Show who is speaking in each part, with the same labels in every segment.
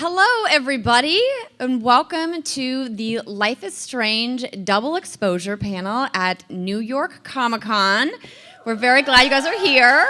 Speaker 1: Hello, everybody, and welcome to the Life is Strange double exposure panel at New York Comic-Con. We're very glad you guys are here.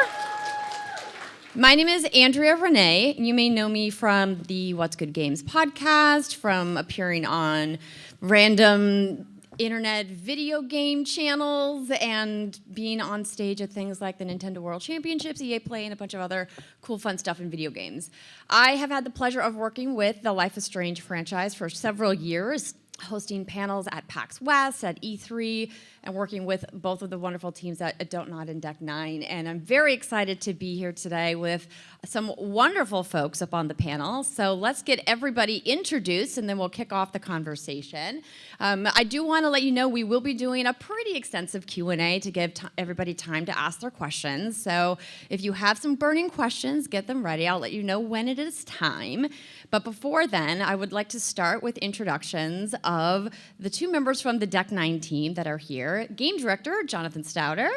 Speaker 1: My name is Andrea Rene. You may know me from the What's Good Games podcast, from appearing on random internet video game channels, and being on stage at things like the Nintendo World Championships, EA Play, and a bunch of other cool, fun stuff in video games. I have had the pleasure of working with the Life is Strange franchise for several years, hosting panels at PAX West, at E3, and working with both of the wonderful teams at Don't Nod and Deck 9. And I'm very excited to be here today with some wonderful folks up on the panel. So let's get everybody introduced, and then we'll kick off the conversation. I do want to let you know we will be doing a pretty extensive Q&A to give everybody time to ask their questions. So if you have some burning questions, get them ready. I'll let you know when it is time. But before then, I would like to start with introductions of the two members from the Deck 9 team that are here. Game director, Jonathan Stauder.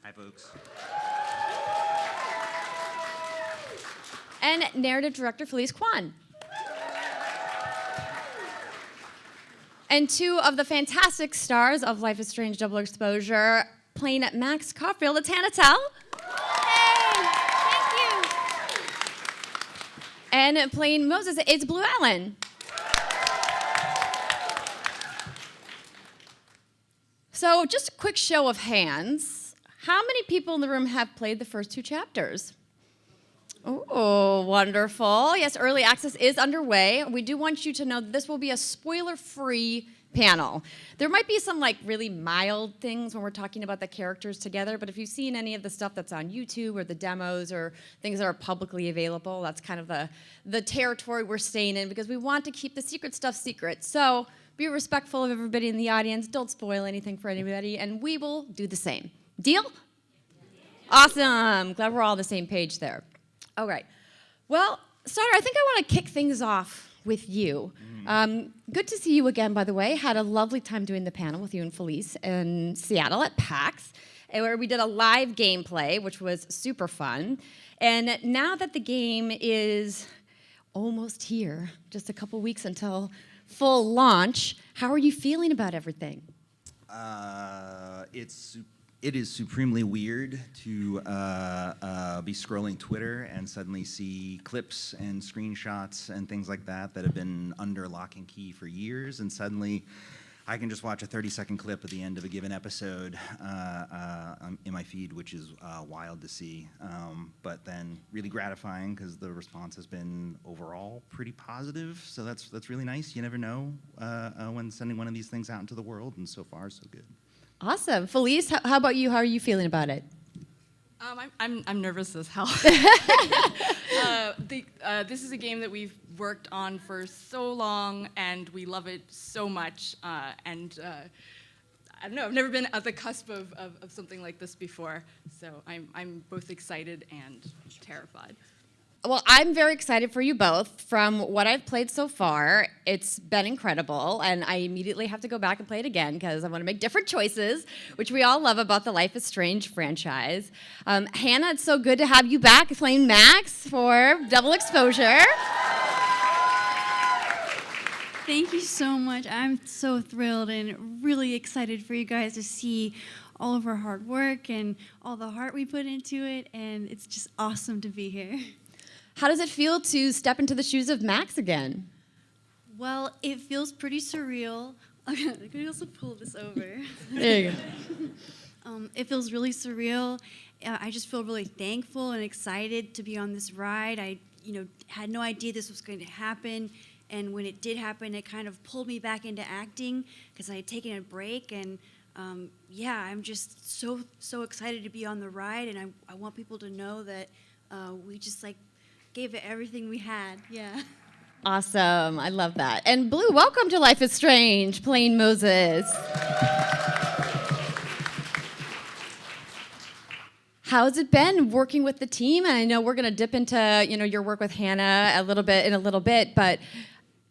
Speaker 2: Hi, folks.
Speaker 1: And narrative director, Felice Kuan. And two of the fantastic stars of Life is Strange Double Exposure, playing at Max Caulfield, it's Hannah Telle.
Speaker 3: Hey, thank you.
Speaker 1: And playing Moses, it's Blue Allen. So just a quick show of hands. How many people in the room have played the first two chapters? Oh, wonderful. Yes, early access is underway. We do want you to know that this will be a spoiler-free panel. There might be some really mild things when we're talking about the characters together, but if you've seen any of the stuff that's on YouTube or the demos or things that are publicly available, that's kind of the territory we're staying in, because we want to keep the secret stuff secret. So be respectful of everybody in the audience. Don't spoil anything for anybody, and we will do the same. Deal? Awesome. Glad we're all on the same page there. All right. Well, Stauder, I think I want to kick things off with you. Good to see you again, by the way. Had a lovely time doing the panel with you and Felice in Seattle at PAX, where we did a live gameplay, which was super fun. And now that the game is almost here, just a couple weeks until full launch, how are you feeling about everything?
Speaker 2: It is supremely weird to be scrolling Twitter and suddenly see clips and screenshots and things like that have been under lock and key for years, and suddenly I can just watch a 30-second clip at the end of a given episode in my feed, which is wild to see, but then really gratifying because the response has been overall pretty positive, so that's really nice. You never know when sending one of these things out into the world, and so far, so good.
Speaker 1: Awesome. Felice, how about you? How are you feeling about it?
Speaker 3: I'm nervous as hell. This is a game that we've worked on for so long, and we love it so much. I don't know. I've never been at the cusp of something like this before, so I'm both excited and terrified.
Speaker 1: Well, I'm very excited for you both. From what I've played so far, it's been incredible, and I immediately have to go back and play it again because I want to make different choices, which we all love about the Life is Strange franchise. Hannah, it's so good to have you back playing Max for Double Exposure.
Speaker 4: Thank you so much. I'm so thrilled and really excited for you guys to see all of our hard work and all the heart we put into it, and it's just awesome to be here.
Speaker 1: How does it feel to step into the shoes of Max again?
Speaker 4: Well, it feels pretty surreal. Okay, I could also pull this over.
Speaker 1: There you go.
Speaker 4: It feels really surreal. I just feel really thankful and excited to be on this ride. I, had no idea this was going to happen, and when it did happen, it kind of pulled me back into acting because I had taken a break, and I'm just so excited to be on the ride, and I want people to know that we just gave it everything we had. Yeah.
Speaker 1: Awesome. I love that. And Blue, welcome to Life is Strange, playing Moses. How's it been working with the team? And I know we're going to dip into, your work with Hannah in a little bit, but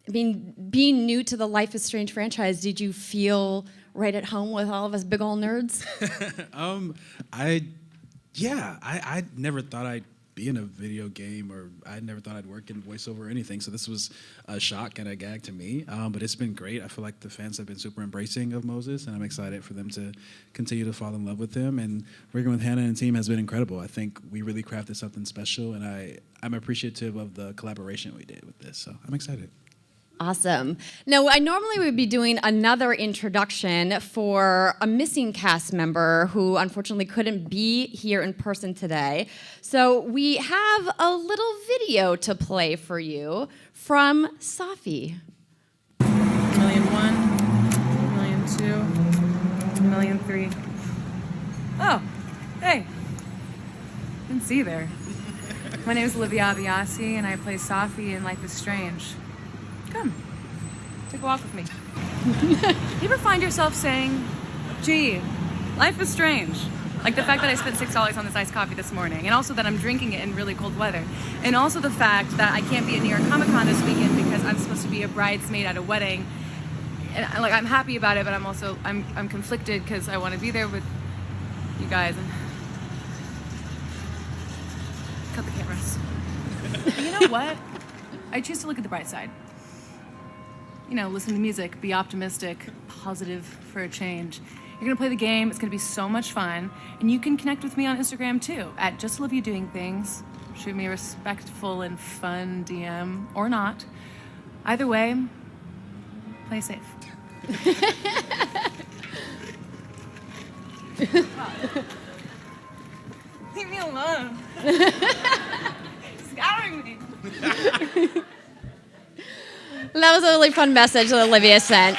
Speaker 1: I mean, being new to the Life is Strange franchise, did you feel right at home with all of us big ol' nerds?
Speaker 5: I never thought I'd be in a video game, or I never thought I'd work in voiceover or anything. So this was a shock and a gag to me, but it's been great. I feel like the fans have been super embracing of Moses, and I'm excited for them to continue to fall in love with him. And working with Hannah and the team has been incredible. I think we really crafted something special, and I'm appreciative of the collaboration we did with this. So I'm excited.
Speaker 1: Awesome. Now, I normally would be doing another introduction for a missing cast member who unfortunately couldn't be here in person today. So we have a little video to play for you from Safi.
Speaker 6: 1,000,001, 1,000,002, 1,000,003. Oh, hey. Didn't see you there. My name is Olivia AbiAssi, and I play Safi in Life is Strange. Come, take a walk with me. You ever find yourself saying, gee, life is strange? Like the fact that I spent $6 on this iced coffee this morning, and also that I'm drinking it in really cold weather, and also the fact that I can't be at New York Comic Con this weekend because I'm supposed to be a bridesmaid at a wedding. And I'm happy about it, but I'm conflicted because I want to be there with you guys. And cut the cameras. You know what? I choose to look at the bright side. You know, listen to music, be optimistic, positive for a change. You're gonna play the game, it's gonna be so much fun, and you can connect with me on Instagram too, at Just Love You Doing Things. Shoot me a respectful and fun DM, or not. Either way, play safe. Leave me alone. Scouring me.
Speaker 1: That was a really fun message that Olivia sent.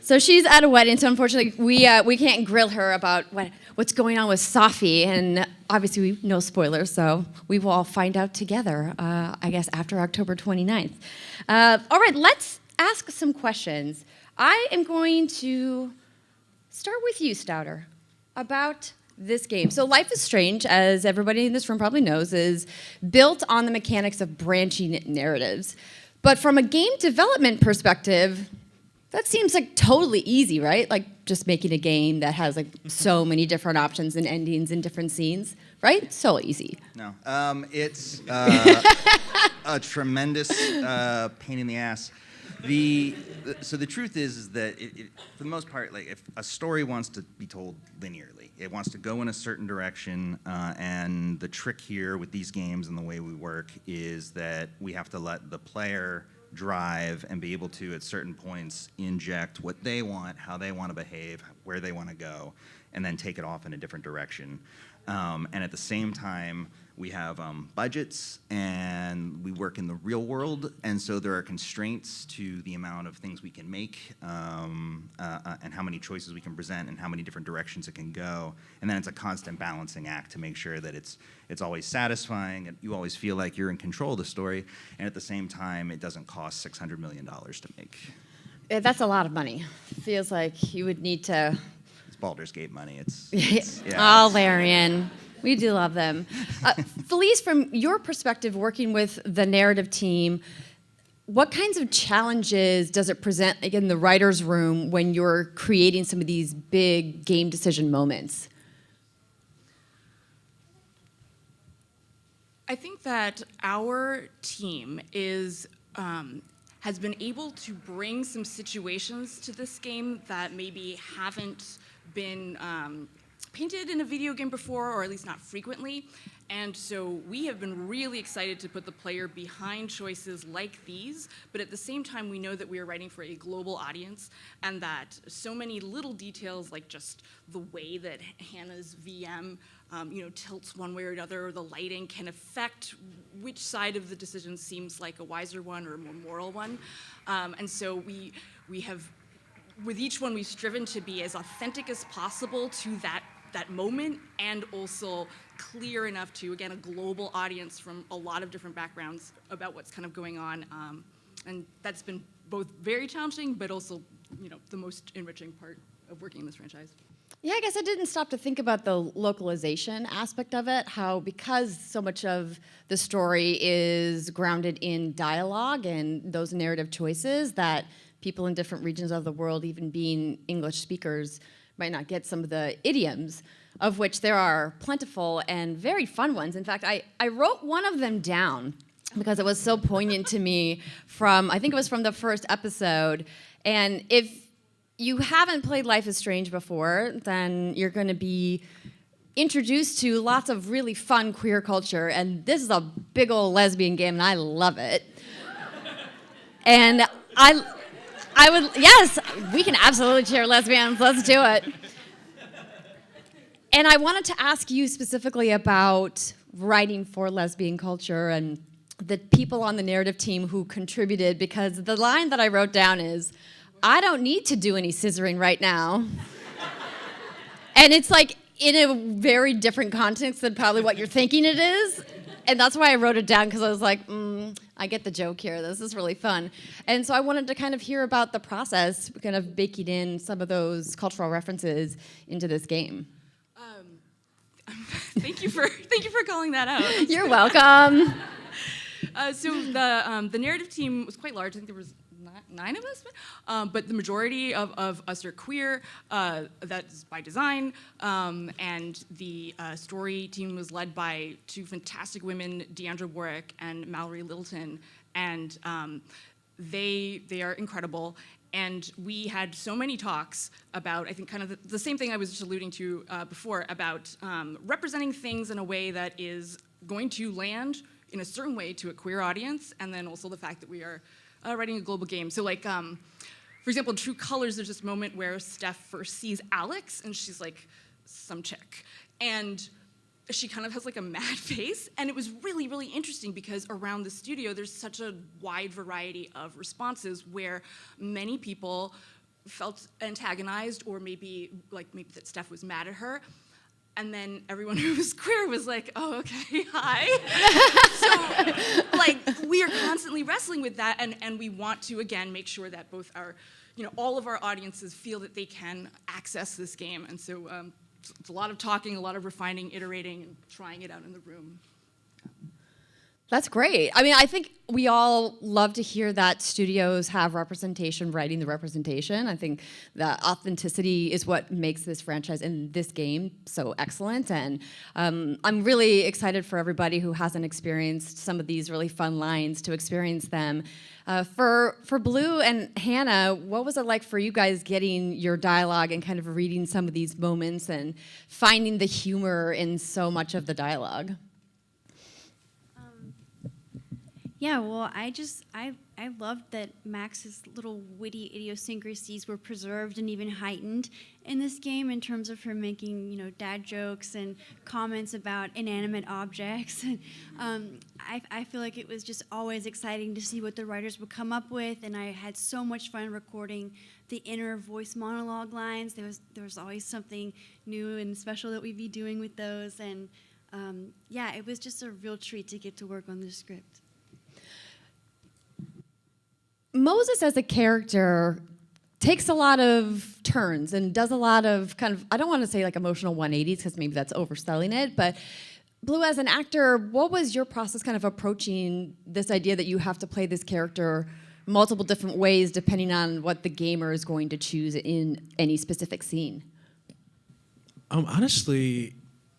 Speaker 1: So she's at a wedding, so unfortunately we can't grill her about what's going on with Safi, and obviously no spoilers, so we will all find out together, I guess, after October 29th. All right, let's ask some questions. I am going to start with you, Stauder, about this game. So Life is Strange, as everybody in this room probably knows, is built on the mechanics of branching narratives. But from a game development perspective, that seems like totally easy, right? Like just making a game that has like so many different options and endings and different scenes, right? So easy.
Speaker 2: No, it's a tremendous pain in the ass. So the truth is that for the most part, like if a story wants to be told linearly, it wants to go in a certain direction, and the trick here with these games and the way we work is that we have to let the player drive and be able to, at certain points, inject what they want, how they want to behave, where they want to go, and then take it off in a different direction. And at the same time, we have budgets, and we work in the real world, and so there are constraints to the amount of things we can make, and how many choices we can present, and how many different directions it can go. And then it's a constant balancing act to make sure that it's always satisfying, and you always feel like you're in control of the story, and at the same time, it doesn't cost $600 million to make.
Speaker 1: That's a lot of money. Feels like you would need to...
Speaker 2: It's Baldur's Gate money.
Speaker 1: Oh, Larian. We do love them. Felice, from your perspective, working with the narrative team, what kinds of challenges does it present, like, in the writer's room when you're creating some of these big game decision moments?
Speaker 3: I think that our team has been able to bring some situations to this game that maybe haven't been painted in a video game before, or at least not frequently. And so we have been really excited to put the player behind choices like these, but at the same time we know that we are writing for a global audience, and that so many little details, like just the way that Hannah's VM tilts one way or another, or the lighting, can affect which side of the decision seems like a wiser one or a more moral one. And so we have, with each one, we've striven to be as authentic as possible to that moment, and also clear enough to, again, a global audience from a lot of different backgrounds about what's kind of going on. And that's been both very challenging, but also, the most enriching part of working in this franchise.
Speaker 1: Yeah, I guess I didn't stop to think about the localization aspect of it, how because so much of the story is grounded in dialogue and those narrative choices, that people in different regions of the world, even being English speakers, might not get some of the idioms. of which there are plentiful and very fun ones. In fact, I wrote one of them down because it was so poignant to me I think it was from the first episode. And if you haven't played Life is Strange before, then you're going to be introduced to lots of really fun queer culture. And this is a big old lesbian game, and I love it. And I would, yes, we can absolutely cheer lesbians. Let's do it. And I wanted to ask you specifically about writing for lesbian culture and the people on the narrative team who contributed, because the line that I wrote down is, I don't need to do any scissoring right now. And it's like in a very different context than probably what you're thinking it is. And that's why I wrote it down, because I was like, I get the joke here. This is really fun. And so I wanted to kind of hear about the process, kind of baking in some of those cultural references into this game.
Speaker 3: Thank you for calling that out.
Speaker 1: You're welcome.
Speaker 3: So the narrative team was quite large. I think there was 9 of us, but the majority of us are queer. That's by design. And the story team was led by 2 fantastic women, Deandra Warwick and Mallory Littleton, and they are incredible. And we had so many talks about, I think, kind of the same thing I was just alluding to before, about representing things in a way that is going to land in a certain way to a queer audience, and then also the fact that we are writing a global game. So like, for example, in True Colors, there's this moment where Steph first sees Alex, and she's like, some chick. And she kind of has like a mad face, and it was really, really interesting because around the studio, there's such a wide variety of responses where many people felt antagonized, or maybe that Steph was mad at her. And then everyone who was queer was like, oh, okay, hi. So, like, we are constantly wrestling with that, and we want to, again, make sure that both our, all of our audiences feel that they can access this game. And so it's a lot of talking, a lot of refining, iterating, and trying it out in the room.
Speaker 1: That's great. I mean, I think we all love to hear that studios have representation writing the representation. I think that authenticity is what makes this franchise and this game so excellent. And I'm really excited for everybody who hasn't experienced some of these really fun lines to experience them. For Blue and Hannah, what was it like for you guys getting your dialogue and kind of reading some of these moments and finding the humor in so much of the dialogue?
Speaker 4: Yeah, well, I loved that Max's little witty idiosyncrasies were preserved and even heightened in this game in terms of her making, dad jokes and comments about inanimate objects. I feel like it was just always exciting to see what the writers would come up with, and I had so much fun recording the inner voice monologue lines. There was always something new and special that we'd be doing with those, and yeah, it was just a real treat to get to work on this script.
Speaker 1: Moses as a character takes a lot of turns and does a lot of kind of, I don't want to say like emotional 180s because maybe that's overselling it, but Blue, as an actor, what was your process kind of approaching this idea that you have to play this character multiple different ways depending on what the gamer is going to choose in any specific scene?
Speaker 5: Honestly,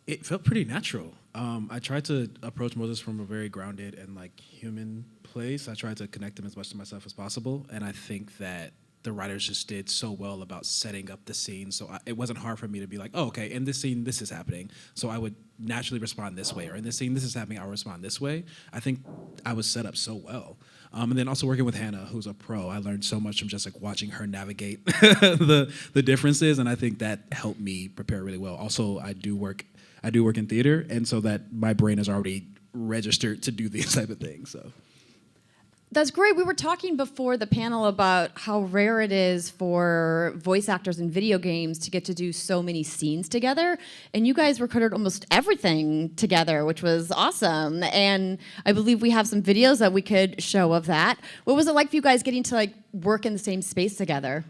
Speaker 5: it felt pretty natural. I tried to approach Moses from a very grounded and human place. I tried to connect him as much to myself as possible, and I think that the writers just did so well about setting up the scene, so it wasn't hard for me to be like, oh, okay, in this scene, this is happening, so I would naturally respond this way, or in this scene, this is happening, I'll respond this way. I think I was set up so well. And then also working with Hannah, who's a pro, I learned so much from just watching her navigate the differences, and I think that helped me prepare really well. Also, I do work in theater, and so that my brain is already registered to do these type of things, so.
Speaker 1: That's great. We were talking before the panel about how rare it is for voice actors in video games to get to do so many scenes together. And you guys recorded almost everything together, which was awesome. And I believe we have some videos that we could show of that. What was it like for you guys getting to work in the same space together?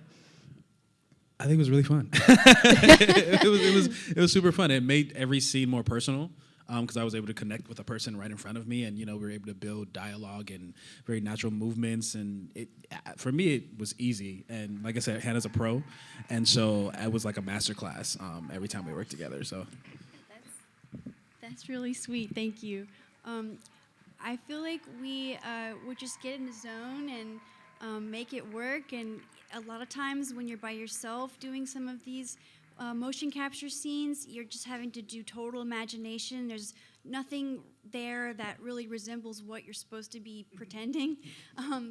Speaker 5: I think it was really fun. It was super fun. It made every scene more personal. because I was able to connect with a person right in front of me, and we were able to build dialogue and very natural movements. And for me, it was easy. And like I said, Hannah's a pro, and so it was like a masterclass every time we worked together. So
Speaker 4: That's really sweet. Thank you. I feel like we would just get in the zone and make it work. And a lot of times when you're by yourself doing some of these motion capture scenes, you're just having to do total imagination. There's nothing there that really resembles what you're supposed to be pretending.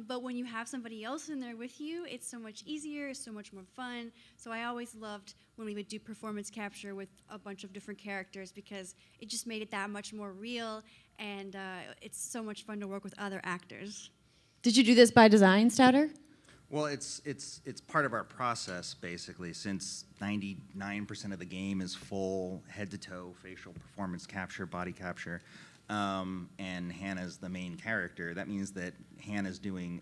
Speaker 4: But when you have somebody else in there with you, it's so much easier, it's so much more fun. So I always loved when we would do performance capture with a bunch of different characters, because it just made it that much more real, and it's so much fun to work with other actors.
Speaker 1: Did you do this by design, Stauder?
Speaker 2: Well, it's part of our process, basically, since 99% of the game is full head-to-toe facial performance capture, body capture, and Hannah's the main character. That means that Hannah's doing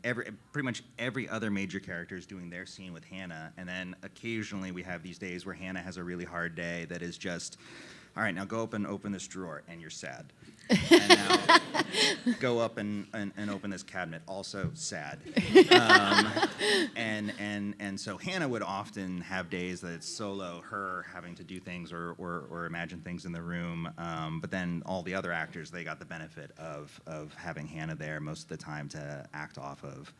Speaker 2: pretty much every other major character is doing their scene with Hannah, and then occasionally we have these days where Hannah has a really hard day that is just, all right, now go up and open this drawer, and you're sad. And now go up and open this cabinet, also sad. And so Hannah would often have days that it's solo, her having to do things or imagine things in the room. But then all the other actors, they got the benefit of having Hannah there most of the time to act off of.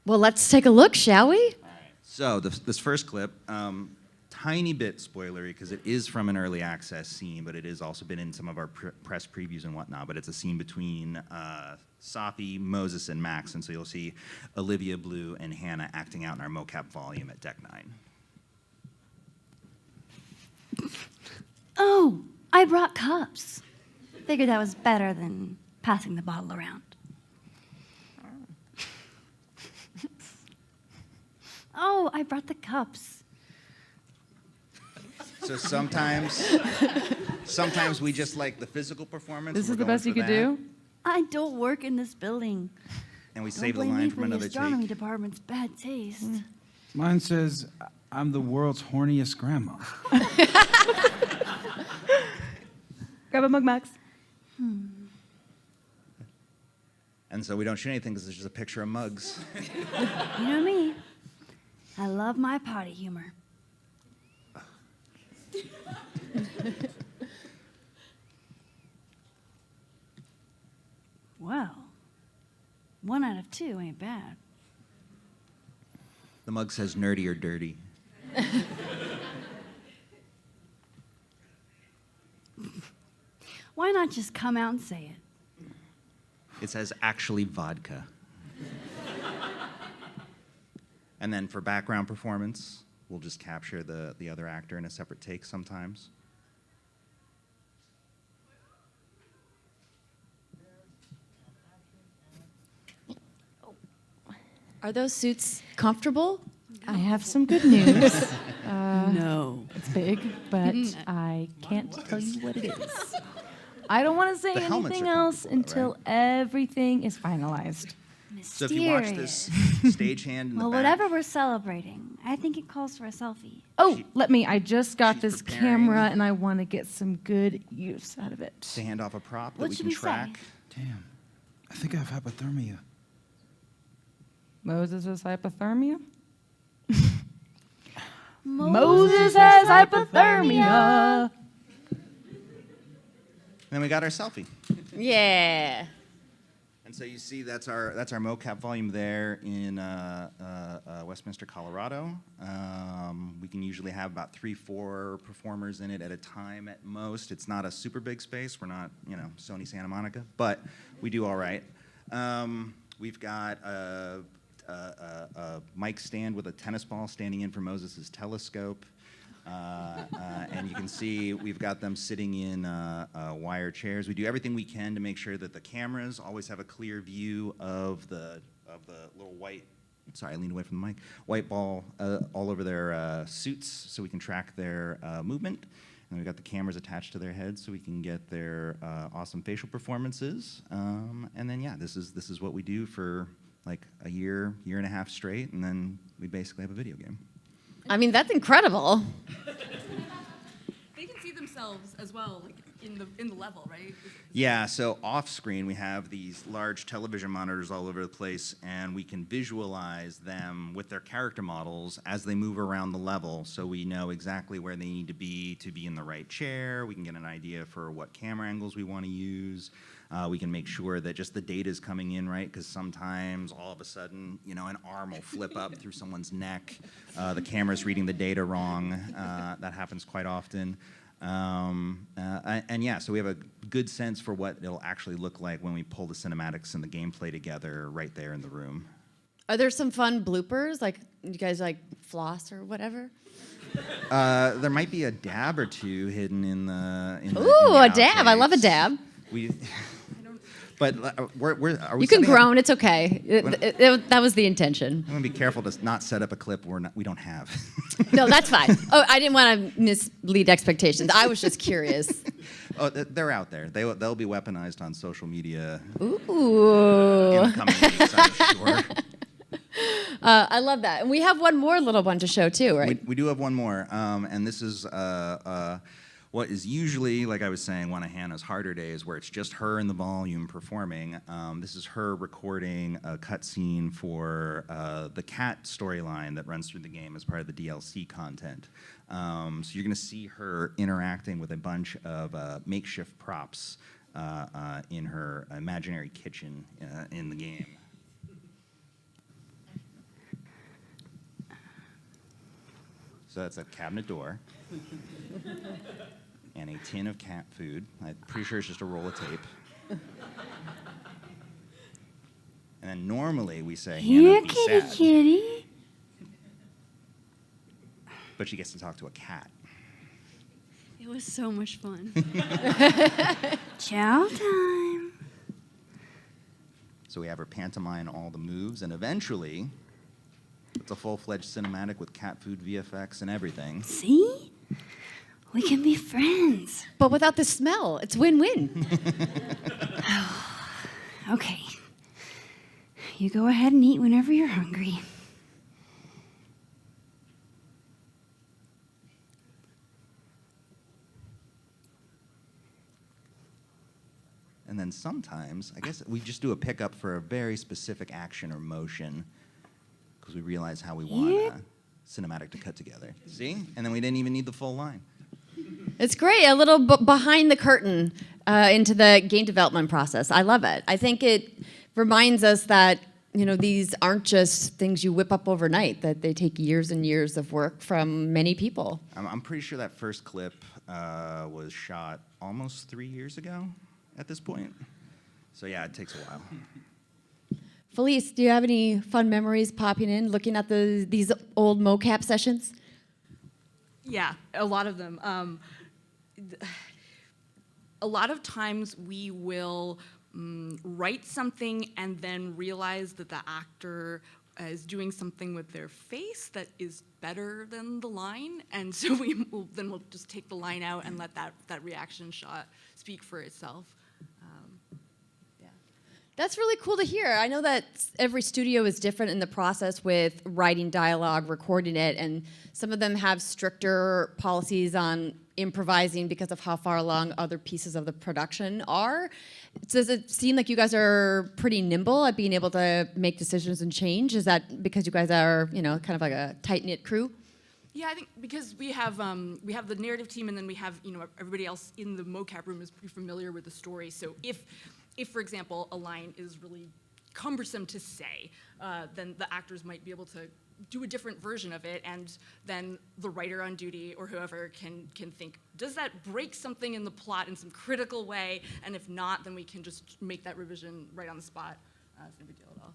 Speaker 1: Well, let's take a look, shall we?
Speaker 2: All right. So this first clip, tiny bit spoilery because it is from an early access scene, but it has also been in some of our press previews and whatnot. But it's a scene between Safi, Moses, and Max, and so you'll see Olivia, Blue, and Hannah acting out in our MoCap volume at Deck 9.
Speaker 7: Oh, I brought cups. Figured that was better than passing the bottle around. Oh, I brought the cups.
Speaker 2: So sometimes we just like the physical performance.
Speaker 6: This
Speaker 2: we're
Speaker 6: is the
Speaker 2: going
Speaker 6: best you
Speaker 2: for
Speaker 6: could
Speaker 2: that,
Speaker 6: do?
Speaker 7: I don't work in this building.
Speaker 2: And we
Speaker 7: Don't
Speaker 2: save the
Speaker 7: blame me
Speaker 2: line
Speaker 7: for
Speaker 2: from
Speaker 7: the
Speaker 2: another
Speaker 7: astronomy
Speaker 2: take.
Speaker 7: department's bad taste.
Speaker 8: Mine says, I'm the world's horniest grandma.
Speaker 6: Grab a mug, Max.
Speaker 2: And so we don't shoot anything because there's just a picture of mugs.
Speaker 7: You know me. I love my potty humor. Well, 1 out of 2 ain't bad.
Speaker 2: The mug says nerdy or dirty.
Speaker 7: Why not just come out and say it?
Speaker 2: It says actually vodka. And then for background performance, we'll just capture the other actor in a separate take sometimes.
Speaker 1: Are those suits comfortable?
Speaker 9: I have some good news.
Speaker 4: No.
Speaker 9: It's big, but I can't tell you what it is. I don't want to say
Speaker 2: The helmets
Speaker 9: anything
Speaker 2: are
Speaker 9: else
Speaker 2: comfortable, though,
Speaker 9: until everything is finalized.
Speaker 2: So if you watch this stagehand in the
Speaker 7: Well,
Speaker 2: back,
Speaker 7: whatever we're celebrating, I think it calls for a selfie.
Speaker 9: Oh,
Speaker 2: She-
Speaker 9: I just got
Speaker 2: she's
Speaker 9: this
Speaker 2: preparing.
Speaker 9: camera and I want to get some good use out of it.
Speaker 2: to hand off a prop that
Speaker 7: What
Speaker 2: we
Speaker 7: should
Speaker 2: can
Speaker 7: we say?
Speaker 2: track.
Speaker 8: Damn, I think I have hypothermia.
Speaker 9: Moses has hypothermia?
Speaker 7: Moses
Speaker 9: has hypothermia.
Speaker 2: Then we got our selfie.
Speaker 1: Yeah.
Speaker 2: And so you see that's our MoCap volume there in Westminster, Colorado. We can usually have about 3-4 performers in it at a time at most. It's not a super big space. We're not, Sony Santa Monica, but we do all right. We've got a mic stand with a tennis ball standing in for Moses' telescope. And you can see we've got them sitting in wire chairs. We do everything we can to make sure that the cameras always have a clear view of the little white, sorry, I leaned away from the mic, white ball all over their suits so we can track their movement. And we've got the cameras attached to their heads so we can get their awesome facial performances. And then, yeah, this is what we do for like a year and a half straight, and then we basically have a video game.
Speaker 1: I mean, that's incredible.
Speaker 3: They can see themselves as well, like in the level, right?
Speaker 2: Yeah, so off screen we have these large television monitors all over the place, and we can visualize them with their character models as they move around the level, so we know exactly where they need to be in the right chair. We can get an idea for what camera angles we want to use. We can make sure that just the data is coming in right, because sometimes all of a sudden, an arm will flip up through someone's neck. The camera's reading the data wrong. That happens quite often. And yeah, so we have a good sense for what it'll actually look like when we pull the cinematics and the gameplay together right there in the room.
Speaker 1: Are there some fun bloopers? Like, you guys like floss or whatever?
Speaker 2: There might be a dab or two hidden in the.
Speaker 1: Ooh, a dab! I love a dab.
Speaker 2: But are we?
Speaker 1: You can groan. It's okay. That was the intention.
Speaker 2: I'm gonna be careful to not set up a clip we don't have.
Speaker 1: No, that's fine. Oh, I didn't want to mislead expectations. I was just curious.
Speaker 2: Oh, they're out there. They'll be weaponized on social media.
Speaker 1: Ooh.
Speaker 2: In the coming weeks, I'm sure.
Speaker 1: I love that. And we have one more little one to show too, right?
Speaker 2: We do have one more, and this is what is usually, like I was saying, one of Hannah's harder days, where it's just her in the volume performing. This is her recording a cutscene for the cat storyline that runs through the game as part of the DLC content. So you're going to see her interacting with a bunch of makeshift props in her imaginary kitchen in the game. So that's a cabinet door. And a tin of cat food. I'm pretty sure it's just a roll of tape. And then normally we say,
Speaker 7: Here,
Speaker 2: Hannah, be
Speaker 7: kitty,
Speaker 2: sad.
Speaker 7: kitty.
Speaker 2: But she gets to talk to a cat.
Speaker 4: It was so much fun.
Speaker 7: Chow time.
Speaker 2: So we have her pantomime all the moves, and eventually, it's a full-fledged cinematic with cat food VFX and everything.
Speaker 7: See? We can be friends.
Speaker 1: But without the smell, it's win-win.
Speaker 7: Okay. You go ahead and eat whenever you're hungry.
Speaker 2: And then sometimes, I guess we just do a pickup for a very specific action or motion, because we realize how we want cinematic to cut together. See? And then we didn't even need the full line.
Speaker 1: It's great, a little behind the curtain into the game development process. I love it. I think it reminds us that these aren't just things you whip up overnight, that they take years and years of work from many people.
Speaker 2: I'm pretty sure that first clip was shot almost 3 years ago at this point. So yeah, it takes a while.
Speaker 1: Felice, do you have any fun memories popping in, looking at these old MoCap sessions?
Speaker 3: Yeah, a lot of them. A lot of times we will write something and then realize that the actor is doing something with their face that is better than the line, and so we'll just take the line out and let that reaction shot speak for itself.
Speaker 1: That's really cool to hear. I know that every studio is different in the process with writing dialogue, recording it, and some of them have stricter policies on improvising because of how far along other pieces of the production are. Does it seem like you guys are pretty nimble at being able to make decisions and change? Is that because you guys are, kind of like a tight-knit crew?
Speaker 3: Yeah, I think because we have the narrative team, and then we have everybody else in the MoCap room is pretty familiar with the story. So if for example, a line is really cumbersome to say, then the actors might be able to do a different version of it, and then the writer on duty or whoever can think, does that break something in the plot in some critical way? And if not, then we can just make that revision right on the spot. It's no big deal at all.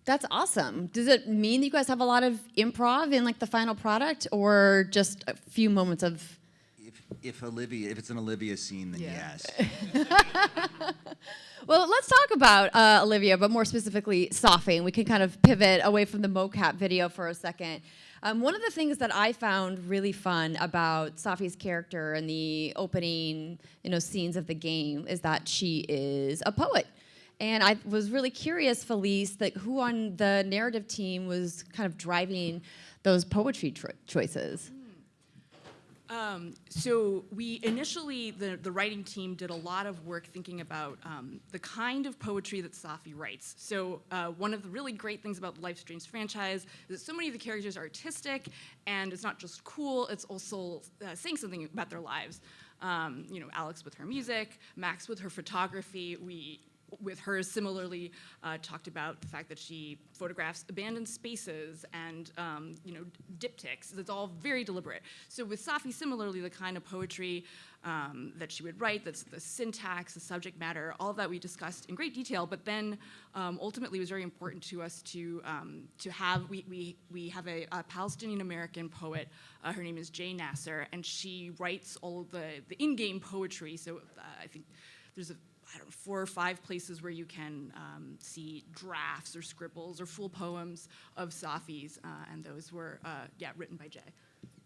Speaker 1: That's awesome. Does it mean that you guys have a lot of improv in the final product, or just a few moments of?
Speaker 2: If it's an Olivia scene, then yes.
Speaker 1: Well, let's talk about Olivia, but more specifically Safi, and we can kind of pivot away from the MoCap video for a second. One of the things that I found really fun about Safi's character in the opening, scenes of the game is that she is a poet. And I was really curious, Felice, who on the narrative team was kind of driving those poetry choices?
Speaker 3: So we initially, the writing team did a lot of work thinking about the kind of poetry that Safi writes. So one of the really great things about the Life is Strange franchise is that so many of the characters are artistic, and it's not just cool, it's also saying something about their lives. Alex with her music, Max with her photography. We, with her, similarly talked about the fact that she photographs abandoned spaces and diptychs. It's all very deliberate. So with Safi, similarly, the kind of poetry that she would write, that's the syntax, the subject matter, all of that we discussed in great detail. But then ultimately, it was very important to us to have we have a Palestinian American poet. Her name is Jay Nasser, and she writes all of the in-game poetry. So I think there's 4 or 5 places where you can see drafts or scribbles or full poems of Safi's, and those were, written by Jay.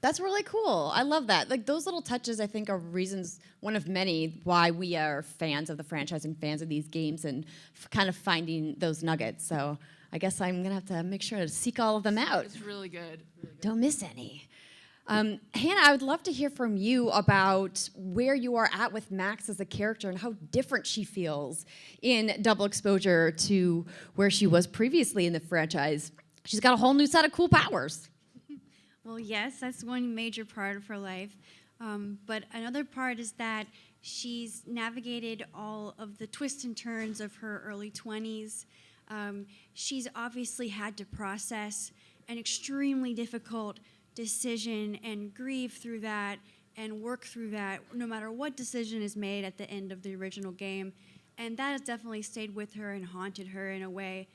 Speaker 1: That's really cool. I love that. Like, those little touches, I think, are reasons, one of many, why we are fans of the franchise and fans of these games, and kind of finding those nuggets. So I guess I'm going to have to make sure to seek all of them out.
Speaker 3: It's really good.
Speaker 1: Don't miss any. Hannah, I would love to hear from you about where you are at with Max as a character and how different she feels in Double Exposure to where she was previously in the franchise. She's got a whole new set of cool powers.
Speaker 4: Well, yes, that's one major part of her life. But another part is that she's navigated all of the twists and turns of her early 20s. She's obviously had to process an extremely difficult decision and grieve through that and work through that no matter what decision is made at the end of the original game. And that has definitely stayed with her and haunted her in a way.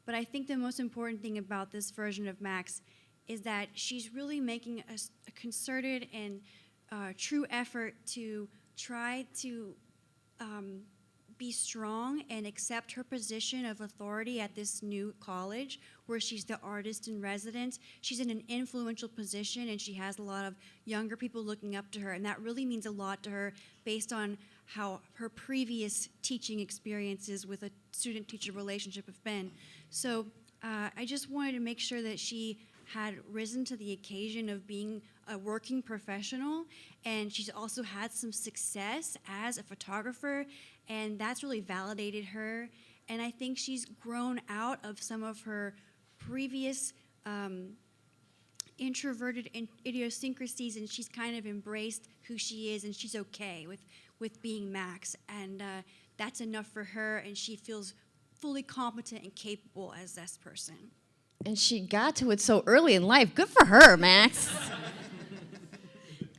Speaker 4: But I think the most important thing about this version of Max is that she's really making a concerted and true effort to try to be strong and accept her position of authority at this new college where she's the artist in residence. She's in an influential position, and she has a lot of younger people looking up to her, and that really means a lot to her based on how her previous teaching experiences with a student-teacher relationship have been. So I just wanted to make sure that she had risen to the occasion of being a working professional, and she's also had some success as a photographer, and that's really validated her. And I think she's grown out of some of her previous introverted idiosyncrasies, and she's kind of embraced who she is, and she's okay with being Max, and that's enough for her, and she feels fully competent and capable as this person.
Speaker 1: And she got to it so early in life. Good for her, Max.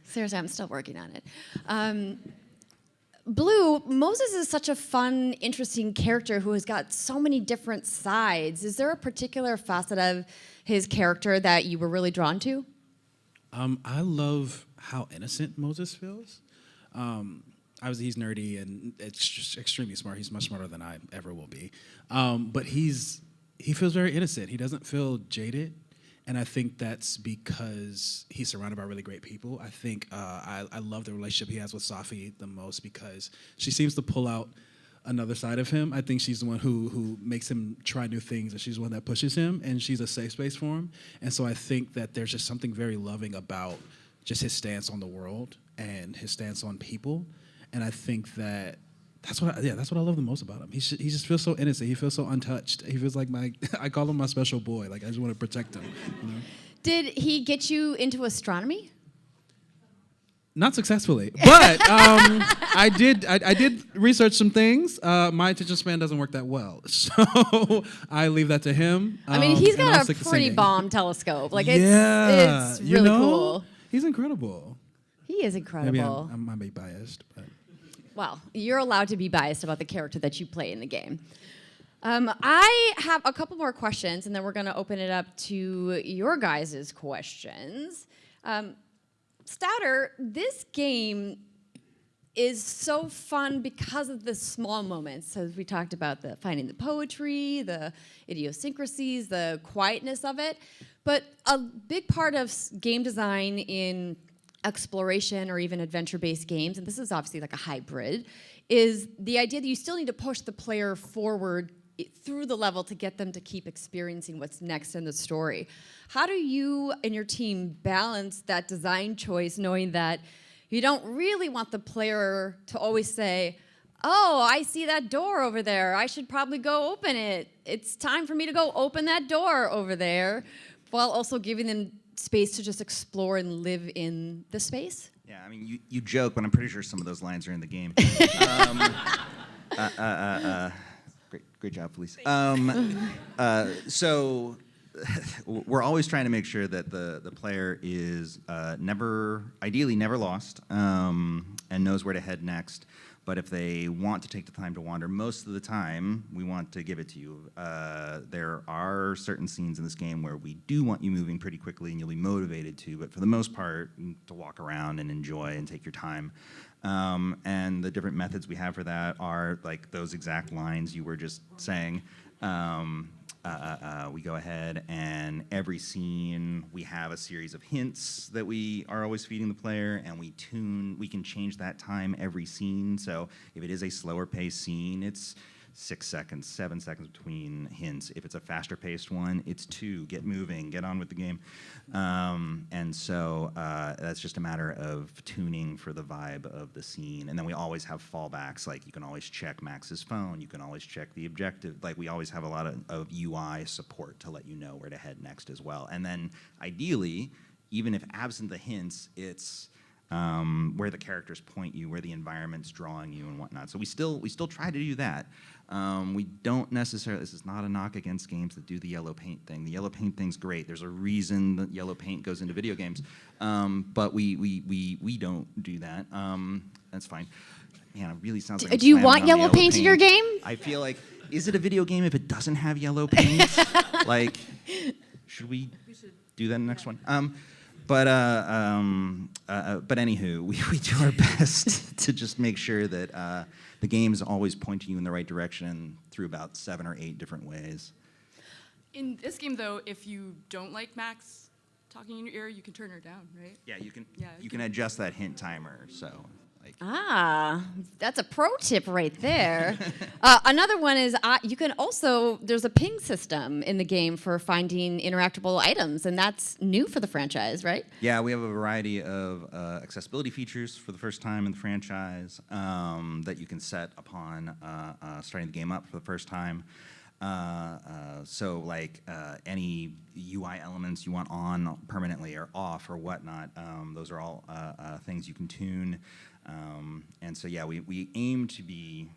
Speaker 1: Seriously, I'm still working on it. Blue, Moses is such a fun, interesting character who has got so many different sides. Is there a particular facet of his character that you were really drawn to?
Speaker 5: I love how innocent Moses feels. Obviously, he's nerdy and it's just extremely smart. He's much smarter than I ever will be. But he feels very innocent. He doesn't feel jaded. And I think that's because he's surrounded by really great people. I think I love the relationship he has with Safi the most because she seems to pull out another side of him. I think she's the one who makes him try new things, and she's the one that pushes him, and she's a safe space for him. And so I think that there's just something very loving about just his stance on the world and his stance on people. And I think that's what I love the most about him. He just feels so innocent. He feels so untouched. He feels like I call him my special boy. Like I just want to protect him. You know?
Speaker 1: Did he get you into astronomy?
Speaker 5: Not successfully, but I did research some things. My attention span doesn't work that well, so I leave that to him.
Speaker 1: I mean, he's
Speaker 5: and I'll
Speaker 1: got a
Speaker 5: stick to
Speaker 1: pretty
Speaker 5: singing.
Speaker 1: bomb telescope. Like it's really cool.
Speaker 5: He's incredible.
Speaker 1: He is incredible.
Speaker 5: Maybe I might be biased, but.
Speaker 1: Well, you're allowed to be biased about the character that you play in the game. I have a couple more questions, and then we're going to open it up to your guys' questions. Stauder, this game is so fun because of the small moments. So we talked about finding the poetry, the idiosyncrasies, the quietness of it. But a big part of game design in exploration or even adventure-based games, and this is obviously like a hybrid, is the idea that you still need to push the player forward through the level to get them to keep experiencing what's next in the story. How do you and your team balance that design choice, knowing that you don't really want the player to always say, oh, I see that door over there. I should probably go open it. It's time for me to go open that door over there, while also giving them space to just explore and live in the space?
Speaker 2: Yeah, I mean, you joke, but I'm pretty sure some of those lines are in the game. Great job, Felice. So we're always trying to make sure that the player is ideally never lost, and knows where to head next. But if they want to take the time to wander, most of the time, we want to give it to you. There are certain scenes in this game where we do want you moving pretty quickly and you'll be motivated to, but for the most part, to walk around and enjoy and take your time. And the different methods we have for that are like those exact lines you were just saying. We go ahead and every scene we have a series of hints that we are always feeding the player, and we can change that time every scene. So if it is a slower paced scene, it's 6 seconds, 7 seconds between hints. If it's a faster paced one, it's 2. Get moving, get on with the game. And so that's just a matter of tuning for the vibe of the scene. And then we always have fallbacks, like you can always check Max's phone, you can always check the objective. Like we always have a lot of UI support to let you know where to head next as well. And then ideally, even if absent the hints, it's where the characters point you, where the environment's drawing you and whatnot. So we still try to do that. We don't necessarily, this is not a knock against games that do the yellow paint thing. The yellow paint thing's great. There's a reason that yellow paint goes into video games. But we don't do that. That's fine. Man, it really sounds like
Speaker 1: Do you want yellow paint in your game?
Speaker 2: I feel like, is it a video game if it doesn't have yellow paint? Like, should we do that in the next one? But anywho, we do our best to just make sure that the game is always pointing you in the right direction through about 7 or 8 different ways.
Speaker 3: In this game, though, if you don't like Max talking in your ear, you can turn her down, right?
Speaker 2: Yeah, you can.
Speaker 3: Yeah,
Speaker 2: You can adjust that hint timer. So, like.
Speaker 1: That's a pro tip right there. Another one is you can also, there's a ping system in the game for finding interactable items, and that's new for the franchise, right?
Speaker 2: Yeah, we have a variety of accessibility features for the first time in the franchise that you can set upon starting the game up for the first time. So like any UI elements you want on permanently or off or whatnot, those are all things you can tune. And so yeah, we aim to be,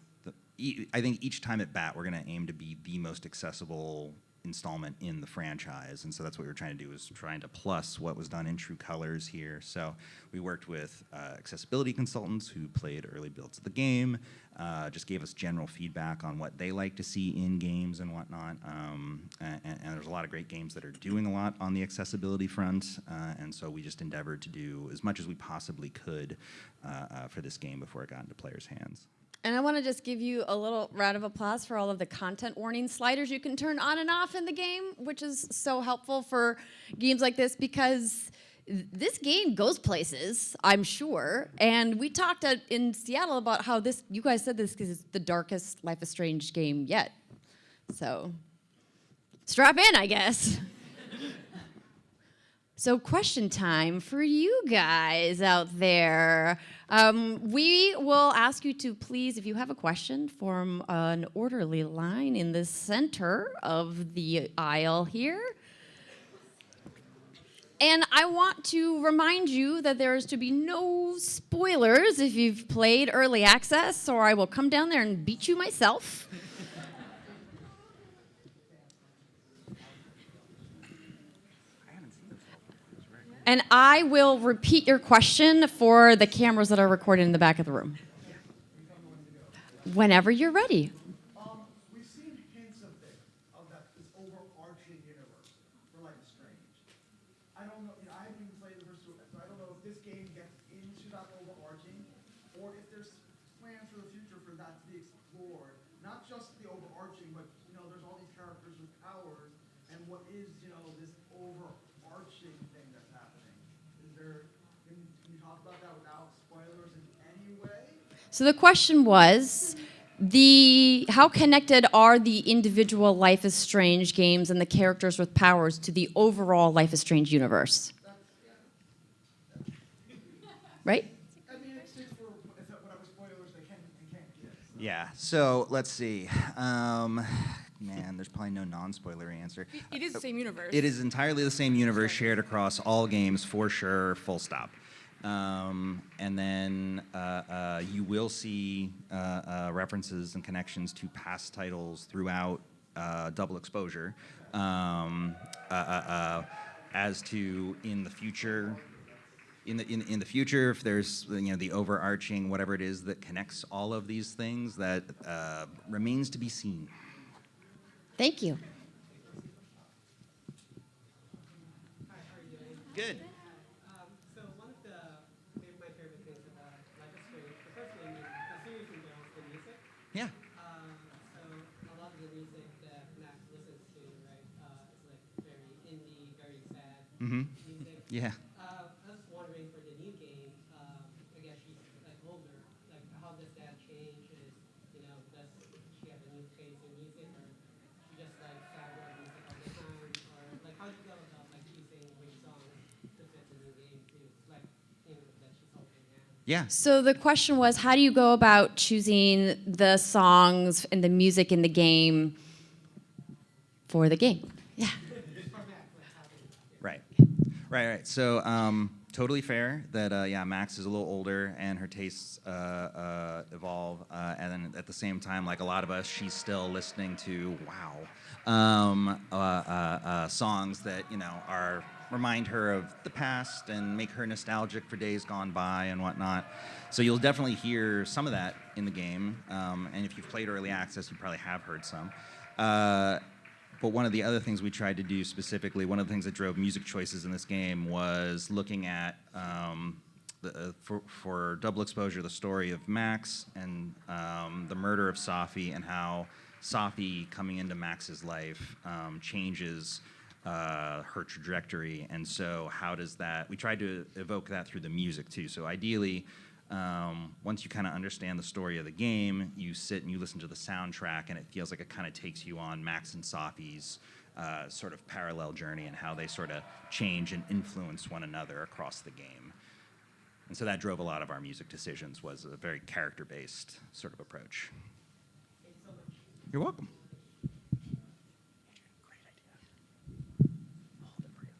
Speaker 2: I think each time at bat we're going to aim to be the most accessible installment in the franchise, and so that's what we were trying to do, is trying to plus what was done in True Colors here. So we worked with accessibility consultants who played early builds of the game, just gave us general feedback on what they like to see in games and whatnot, and there's a lot of great games that are doing a lot on the accessibility front, and so we just endeavored to do as much as we possibly could for this game before it got into players' hands.
Speaker 1: And I want to just give you a little round of applause for all of the content warning sliders you can turn on and off in the game, which is so helpful for games like this, because this game goes places, I'm sure. And we talked in Seattle about how you guys said this is the darkest Life is Strange game yet. So strap in, I guess. So question time for you guys out there. We will ask you to please, if you have a question, form an orderly line in the center of the aisle here. And I want to remind you that there is to be no spoilers if you've played early access, or I will come down there and beat you myself. And I will repeat your question for the cameras that are recorded in the back of the room. Whenever you're ready.
Speaker 10: We've seen hints of this overarching universe for Life is Strange. I don't know, I haven't even played the first two, so I don't know if this game gets into that overarching, or if there's plans for the future for that to be explored. Not just the overarching, but there's all these characters with powers, and what is this overarching thing that's happening? Can you talk about that without spoilers in any way?
Speaker 1: So the question was, How connected are the individual Life is Strange games and the characters with powers to the overall Life is Strange universe? Right?
Speaker 10: I mean, it's for whatever spoilers they can't give.
Speaker 2: Yeah. So let's see. Man, there's probably no non-spoiler answer.
Speaker 3: It is the same universe.
Speaker 2: It is entirely the same universe shared across all games for sure, full stop. And then you will see references and connections to past titles throughout Double Exposure. As to in the future, in the future, if there's the overarching whatever it is that connects all of these things, that remains to be seen.
Speaker 1: Thank you.
Speaker 11: Hi, how are you doing?
Speaker 2: Good.
Speaker 11: So one of my favorite things about Life is Strange, the first thing is the series in general is the music.
Speaker 2: Yeah.
Speaker 11: So a lot of the music that Max listens to, right, is like very indie, very sad music.
Speaker 2: Yeah.
Speaker 11: I was wondering for the new game, I guess she's like older, like how does that change? Does she have a new taste in music, or she just like sad music all the time, or like how do you go about like choosing which songs to fit the new game to like that she's holding now?
Speaker 2: Yeah.
Speaker 1: So the question was, how do you go about choosing the songs and the music in the game for the game? Yeah.
Speaker 2: Right. So totally fair that Max is a little older and her tastes evolve, and then at the same time, like a lot of us, she's still listening to songs that are remind her of the past and make her nostalgic for days gone by and whatnot. So you'll definitely hear some of that in the game, and if you've played early access, you probably have heard some. But one of the other things we tried to do specifically, one of the things that drove music choices in this game was looking at, for Double Exposure, the story of Max and the murder of Safi, and how Safi coming into Max's life changes her trajectory. And so how does that, we tried to evoke that through the music too. So ideally, once you kind of understand the story of the game, you sit and you listen to the soundtrack, and it feels like it kind of takes you on Max and Safi's sort of parallel journey and how they sort of change and influence one another across the game. And so that drove a lot of our music decisions, was a very character-based sort of approach.
Speaker 11: Thanks so much.
Speaker 2: You're welcome.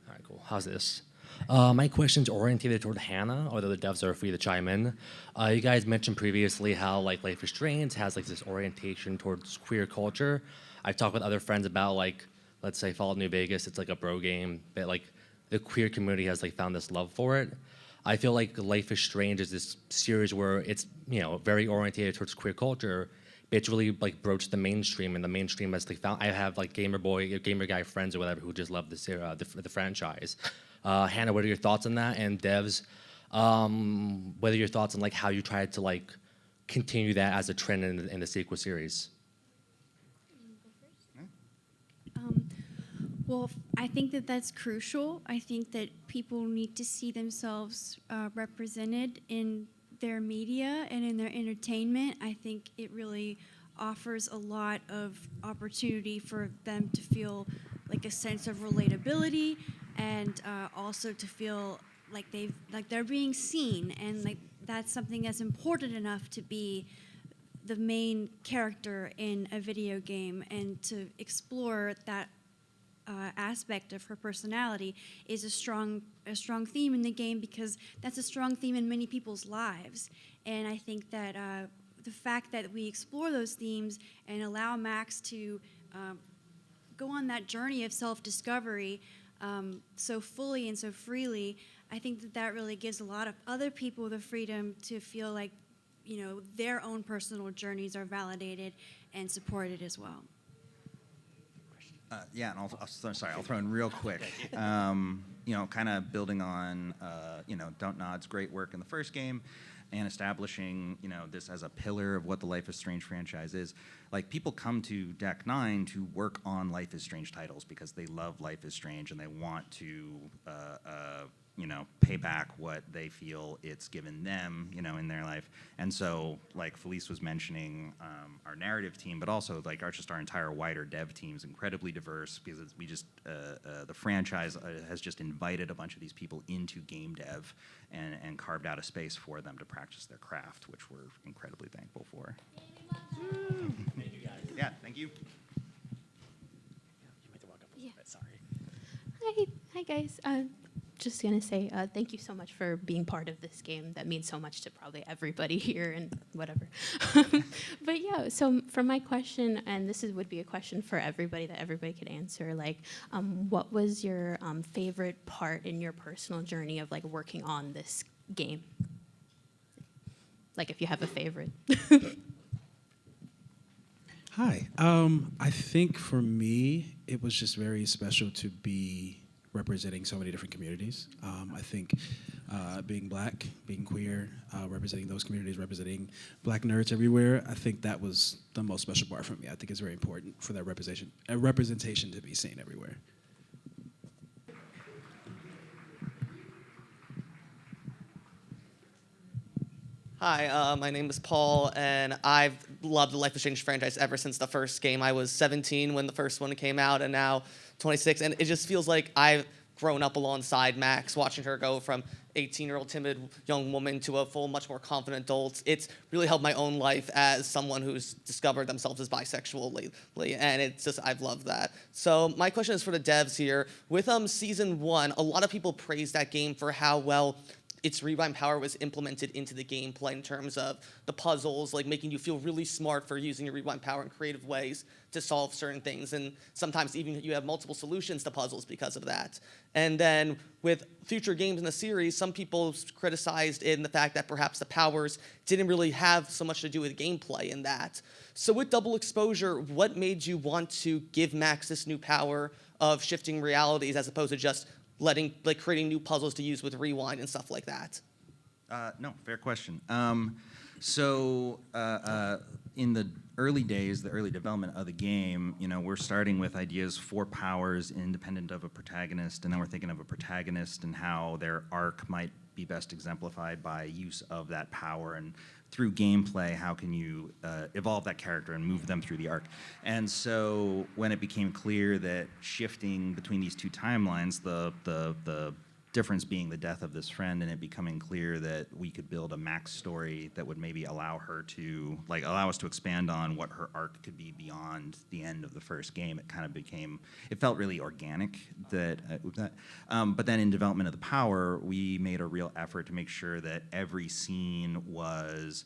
Speaker 12: All right, cool. How's this? My question's oriented toward Hannah, although the devs are free to chime in. You guys mentioned previously how like Life is Strange has like this orientation towards queer culture. I've talked with other friends about like, let's say Fallout New Vegas, it's like a bro game, but like the queer community has like found this love for it. I feel like Life is Strange is this series where it's very oriented towards queer culture, but it's really like broached the mainstream, and the mainstream has like found. I have like gamer guy friends or whatever who just love the franchise. Hannah, what are your thoughts on that? And devs, what are your thoughts on like how you tried to like continue that as a trend in the sequel series?
Speaker 4: Well, I think that that's crucial. I think that people need to see themselves represented in their media and in their entertainment. I think it really offers a lot of opportunity for them to feel like a sense of relatability, and also to feel like they're being seen, and like that's something that's important enough to be the main character in a video game, and to explore that aspect of her personality is a strong theme in the game, because that's a strong theme in many people's lives. And I think that the fact that we explore those themes and allow Max to go on that journey of self-discovery so fully and so freely, I think that really gives a lot of other people the freedom to feel like their own personal journeys are validated and supported as well.
Speaker 2: Yeah, and I'll throw in real quick. Kind of building on, Don't Nod's great work in the first game, and establishing, this as a pillar of what the Life is Strange franchise is. Like, people come to Deck 9 to work on Life is Strange titles because they love Life is Strange and they want to pay back what they feel it's given them, in their life. And so, like Felice was mentioning, our narrative team, but also like our entire wider dev team is incredibly diverse because the franchise has just invited a bunch of these people into game dev and carved out a space for them to practice their craft, which we're incredibly thankful for.
Speaker 12: Thank you, guys.
Speaker 2: Yeah, thank you.
Speaker 13: Yeah. Sorry. Hi guys. Just gonna say thank you so much for being part of this game. That means so much to probably everybody here and whatever. But yeah, so for my question, and would be a question for everybody that everybody could answer. Like, what was your favorite part in your personal journey of like working on this game? Like, if you have a favorite.
Speaker 5: Hi. I think for me, it was just very special to be representing so many different communities. I think being black, being queer, representing those communities, representing black nerds everywhere, I think that was the most special part for me. I think it's very important for that representation to be seen everywhere.
Speaker 14: Hi, my name is Paul, and I've loved the Life is Strange franchise ever since the first game. I was 17 when the first one came out, and now 26, and it just feels like I've grown up alongside Max, watching her go from 18-year-old timid young woman to a full, much more confident adult. It's really helped my own life as someone who's discovered themselves as bisexual lately, and it's just, I've loved that. So my question is for the devs here. With Season 1, a lot of people praised that game for how well its rewind power was implemented into the gameplay in terms of the puzzles, like making you feel really smart for using your rewind power in creative ways to solve certain things. And sometimes even you have multiple solutions to puzzles because of that. And then with future games in the series, some people criticized in the fact that perhaps the powers didn't really have so much to do with gameplay in that. So with double exposure, what made you want to give Max this new power of shifting realities as opposed to just creating new puzzles to use with rewind and stuff like that?
Speaker 2: No, fair question. In the early days, the early development of the game, we're starting with ideas for powers independent of a protagonist, and then we're thinking of a protagonist and how their arc might be best exemplified by use of that power, and through gameplay, how can you evolve that character and move them through the arc. And so when it became clear that shifting between these two timelines, the difference being the death of this friend, and it becoming clear that we could build a Max story that would maybe allow us to expand on what her arc could be beyond the end of the first game, it felt really organic. But then in development of the power, we made a real effort to make sure that every scene was,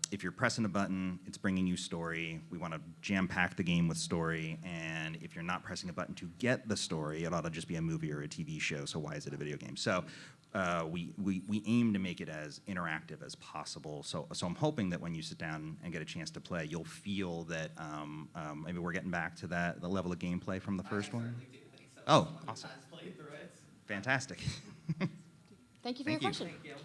Speaker 2: if you're pressing a button, it's bringing you story. We want to jam-pack the game with story, and if you're not pressing a button to get the story, it ought to just be a movie or a TV show, so why is it a video game? So we aim to make it as interactive as possible, so I'm hoping that when you sit down and get a chance to play, you'll feel that maybe we're getting back to the level of gameplay from the first one. Oh, awesome. Fantastic.
Speaker 13: Thank you for your question.
Speaker 14: Thank you.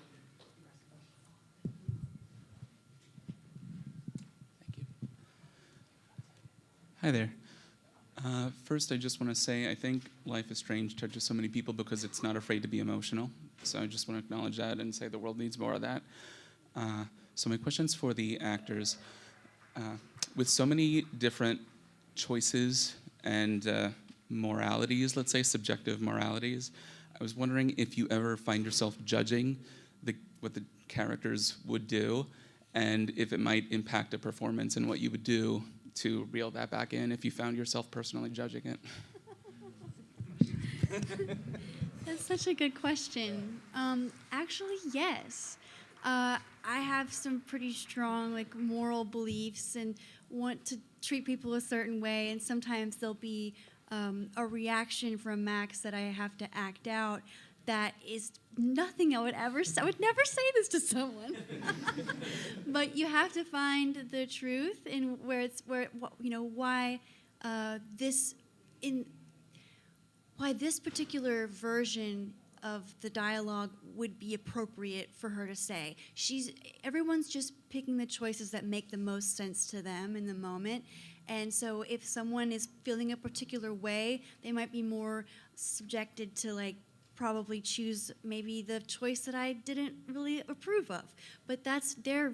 Speaker 15: Hi there. First, I just want to say I think Life is Strange touches so many people because it's not afraid to be emotional. So I just want to acknowledge that and say the world needs more of that. So my question's for the actors. With so many different choices and moralities, let's say subjective moralities, I was wondering if you ever find yourself judging what the characters would do, and if it might impact a performance and what you would do to reel that back in if you found yourself personally judging it.
Speaker 4: That's such a good question. Actually, yes. I have some pretty strong moral beliefs and want to treat people a certain way, and sometimes there'll be a reaction from Max that I have to act out that is nothing I would ever say. I would never say this to someone. But you have to find the truth in why this particular version of the dialogue would be appropriate for her to say. Everyone's just picking the choices that make the most sense to them in the moment. And so if someone is feeling a particular way, they might be more subjected to probably choose maybe the choice that I didn't really approve of. But that's their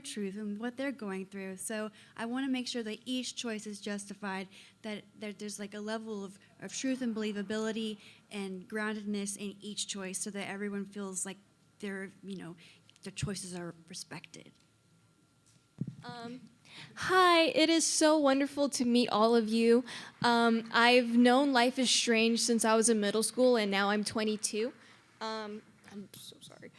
Speaker 4: truth and what they're going through. So I want to make sure that each choice is justified, that there's like a level of truth and believability and groundedness in each choice so that everyone feels like their choices are respected.
Speaker 16: Hi, it is so wonderful to meet all of you. I've known Life is Strange since I was in middle school, and now I'm 22. I'm so sorry.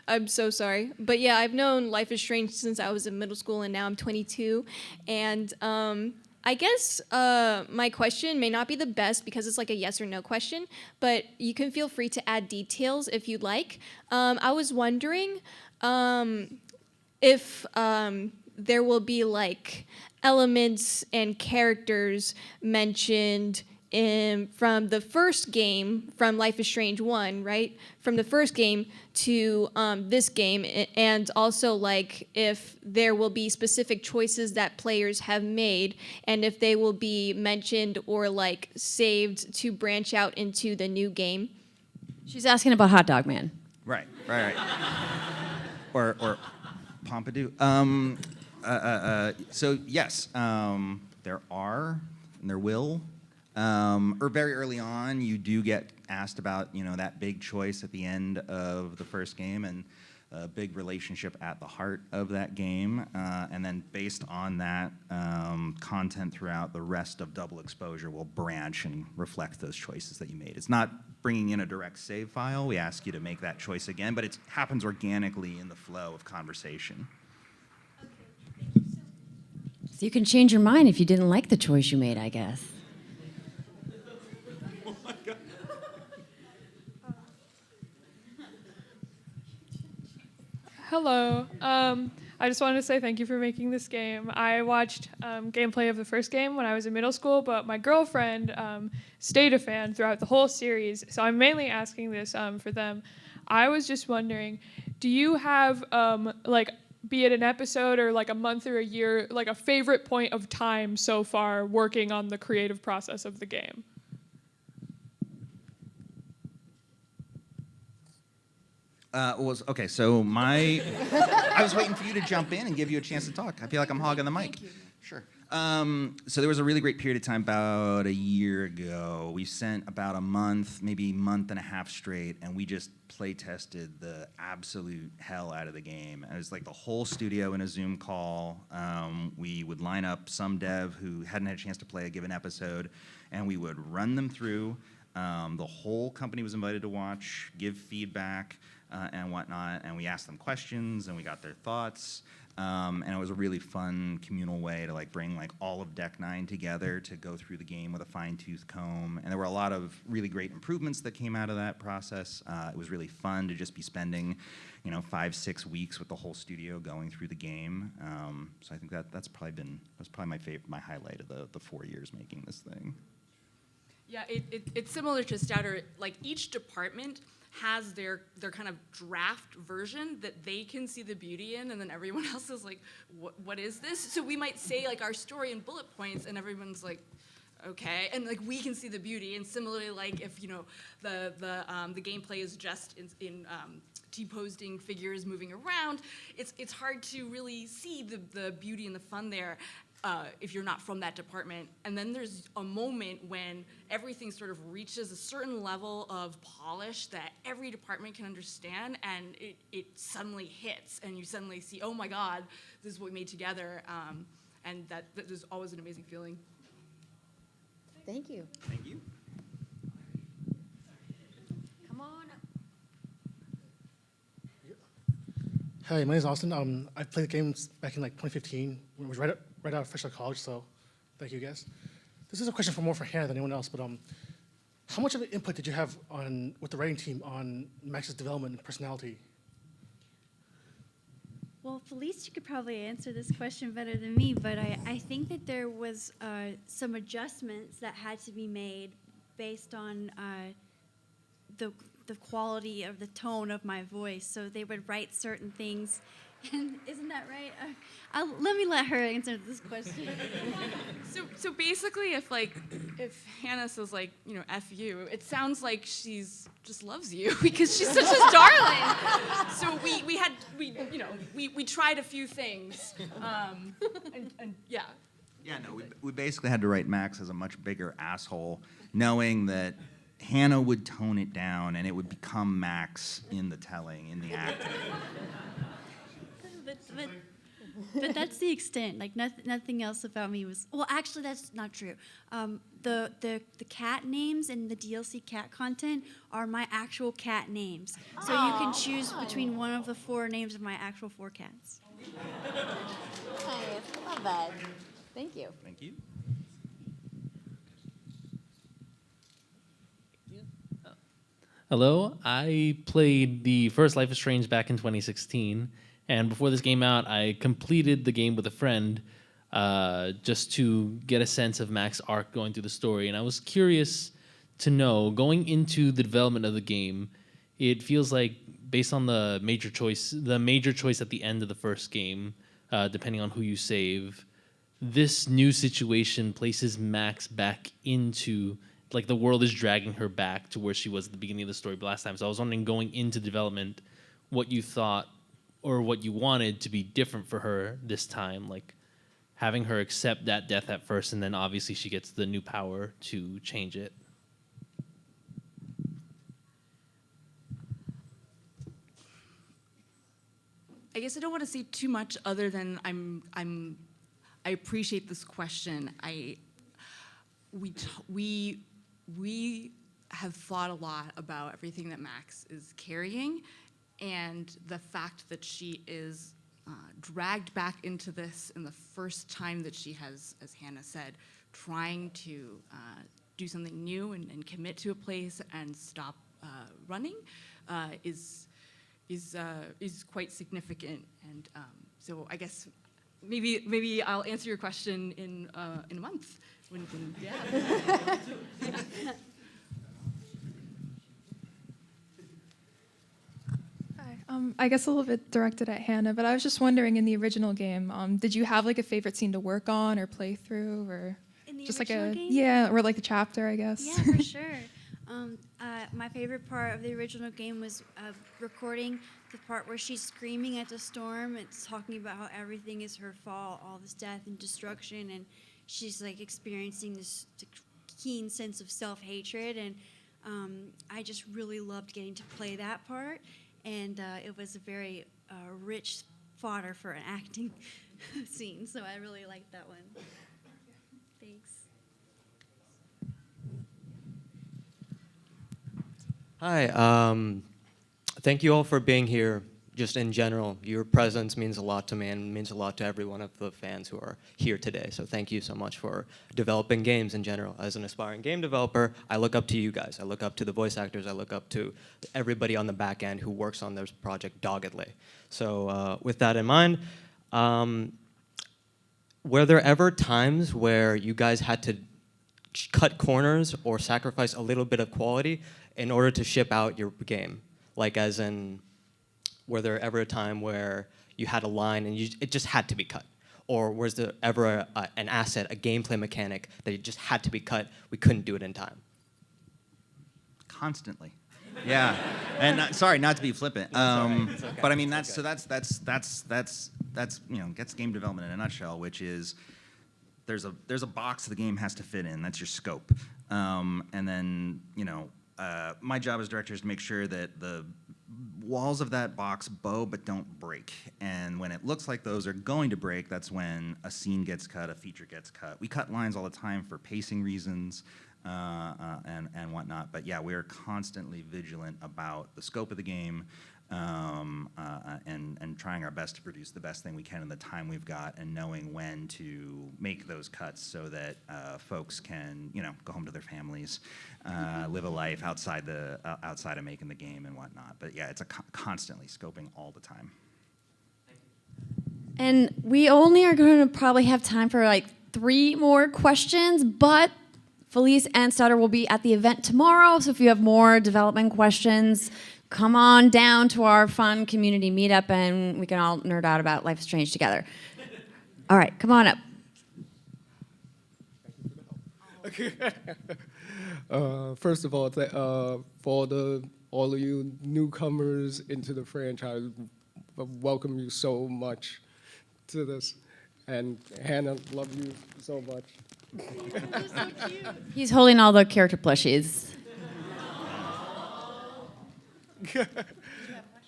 Speaker 16: I'm so sorry. But yeah, I've known Life is Strange since I was in middle school, and now I'm 22. And I guess my question may not be the best because it's like a yes or no question, but you can feel free to add details if you'd like. I was wondering if there will be like elements and characters mentioned from the first game, from Life is Strange 1, right? From the first game to this game, and also like if there will be specific choices that players have made, and if they will be mentioned or like saved to branch out into the new game.
Speaker 1: She's asking about Hot Dog Man.
Speaker 2: Right. Or Pompidou. So yes, there are, and there will. Or very early on, you do get asked about, that big choice at the end of the first game and a big relationship at the heart of that game. And then based on that, content throughout the rest of Double Exposure will branch and reflect those choices that you made. It's not bringing in a direct save file. We ask you to make that choice again, but it happens organically in the flow of conversation.
Speaker 1: So you can change your mind if you didn't like the choice you made, I guess.
Speaker 17: Hello. I just wanted to say thank you for making this game. I watched gameplay of the first game when I was in middle school, but my girlfriend stayed a fan throughout the whole series, so I'm mainly asking this for them. I was just wondering, do you have, be it an episode or like a month or a year, like a favorite point of time so far working on the creative process of the game?
Speaker 2: Okay, so I was waiting for you to jump in and give you a chance to talk. I feel like I'm hogging the mic. Sure. So there was a really great period of time about a year ago. We spent about a month, maybe month and a half straight, and we just play tested the absolute hell out of the game. It was like the whole studio in a Zoom call. We would line up some dev who hadn't had a chance to play a given episode, and we would run them through. The whole company was invited to watch, give feedback, and whatnot, and we asked them questions, and we got their thoughts, and it was a really fun communal way to bring all of Deck 9 together to go through the game with a fine-tooth comb, and there were a lot of really great improvements that came out of that process. It was really fun to just be spending 5-6 weeks with the whole studio going through the game, so I think that's probably my highlight of the 4 years making this thing.
Speaker 3: Yeah, it's similar to Stauder. Like each department has their kind of draft version that they can see the beauty in, and then everyone else is like, what is this? So we might say our story in bullet points, and everyone's like, okay, and we can see the beauty. And similarly, if the gameplay is just in T-posing figures moving around, it's hard to really see the beauty and the fun there. If you're not from that department. And then there's a moment when everything sort of reaches a certain level of polish that every department can understand, and it suddenly hits, and you suddenly see, oh my God, this is what we made together, and that is always an amazing feeling.
Speaker 1: Thank you.
Speaker 2: Thank you.
Speaker 1: Come on.
Speaker 18: Hi, my name is Austin. I played the games back in 2015 when it was right out of fresh out of college, so thank you guys. This is a question more for Hannah than anyone else, but how much of an input did you have with the writing team on Max's development and personality?
Speaker 4: Well, Felice, you could probably answer this question better than me, but I think that there was some adjustments that had to be made based on the quality of the tone of my voice. So they would write certain things Isn't that right? Let me let her answer this question.
Speaker 3: So basically, if Hannah says like, F you, it sounds like she's just loves you because she's such a darling. So we tried a few things, and yeah.
Speaker 2: Yeah, no, we basically had to write Max as a much bigger asshole, knowing that Hannah would tone it down and it would become Max in the telling, in the acting.
Speaker 4: But that's the extent. Like nothing else about me was. Well, actually, that's not true. The cat names and the DLC cat content are my actual cat names. So you can choose between one of the 4 names of my actual 4 cats.
Speaker 1: Nice. Love that. Thank you.
Speaker 2: Thank you.
Speaker 19: Hello, I played the first Life is Strange back in 2016, and before this came out, I completed the game with a friend just to get a sense of Max's arc going through the story. And I was curious to know, going into the development of the game, it feels like based on the major choice at the end of the first game, depending on who you save, this new situation places Max back into, like, the world is dragging her back to where she was at the beginning of the story last time. So I was wondering, going into development, what you thought or what you wanted to be different for her this time, like having her accept that death at first, and then obviously she gets the new power to change it.
Speaker 3: I guess I don't want to say too much other than I appreciate this question. We have thought a lot about everything that Max is carrying, and the fact that she is dragged back into this in the first time that she has, as Hannah said, trying to do something new and commit to a place and stop running is quite significant. And so I guess maybe I'll answer your question in a month. Yeah.
Speaker 20: I guess a little bit directed at Hannah, but I was just wondering, in the original game, did you have like a favorite scene to work on or play through, or
Speaker 4: In the
Speaker 20: just like
Speaker 4: original
Speaker 20: a
Speaker 4: game?
Speaker 20: or like the chapter, I guess?
Speaker 4: Yeah, for sure. My favorite part of the original game was recording the part where she's screaming at the storm. It's talking about how everything is her fault, all this death and destruction, and she's like experiencing this keen sense of self-hatred. And I just really loved getting to play that part, and it was a very rich fodder for an acting scene. So I really liked that one. Thanks.
Speaker 21: Hi, thank you all for being here. Just in general, your presence means a lot to me and means a lot to every one of the fans who are here today. So thank you so much for developing games in general. As an aspiring game developer, I look up to you guys. I look up to the voice actors. I look up to everybody on the back end who works on this project doggedly. So with that in mind, were there ever times where you guys had to cut corners or sacrifice a little bit of quality in order to ship out your game? Like, as in, were there ever a time where you had a line and it just had to be cut? Or was there ever an asset, a gameplay mechanic that it just had to be cut, we couldn't do it in time?
Speaker 2: Constantly. Yeah, and sorry, not to be flippant,
Speaker 21: No, it's all right. It's okay.
Speaker 2: but I mean
Speaker 21: It's
Speaker 2: that's gets game development in a nutshell, which is there's a box the game has to fit in. That's your scope, and then my job as director is to make sure that the walls of that box bow but don't break. And when it looks like those are going to break, that's when a scene gets cut, a feature gets cut. We cut lines all the time for pacing reasons and whatnot. But yeah, we are constantly vigilant about the scope of the game and trying our best to produce the best thing we can in the time we've got, and knowing when to make those cuts so that folks can go home to their families, live a life outside of making the game and whatnot. But yeah, it's constantly scoping all the time.
Speaker 1: And we only are going to probably have time for like 3 more questions, but Felice and Stauder will be at the event tomorrow. So if you have more development questions, come on down to our fun community meetup and we can all nerd out about Life is Strange together. All right, come on up.
Speaker 6: First of all, for all of you newcomers into the franchise, welcome you so much to this. And Hannah, love you so much.
Speaker 1: He's holding all the character plushies.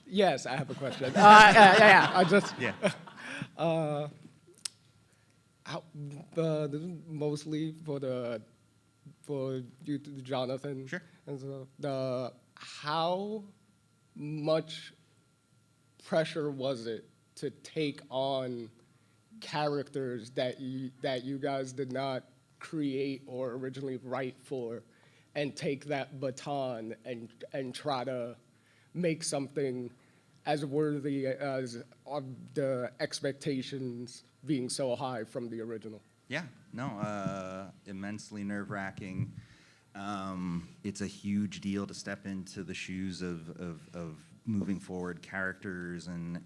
Speaker 6: Yes, I have a question.
Speaker 1: Yeah.
Speaker 6: I just
Speaker 2: Yeah.
Speaker 6: This is mostly for you, Jonathan.
Speaker 2: Sure.
Speaker 6: And so how much pressure was it to take on characters that you guys did not create or originally write for, and take that baton and try to make something as worthy as of the expectations being so high from the original?
Speaker 2: Yeah, no, immensely nerve-wracking. It's a huge deal to step into the shoes of moving forward characters and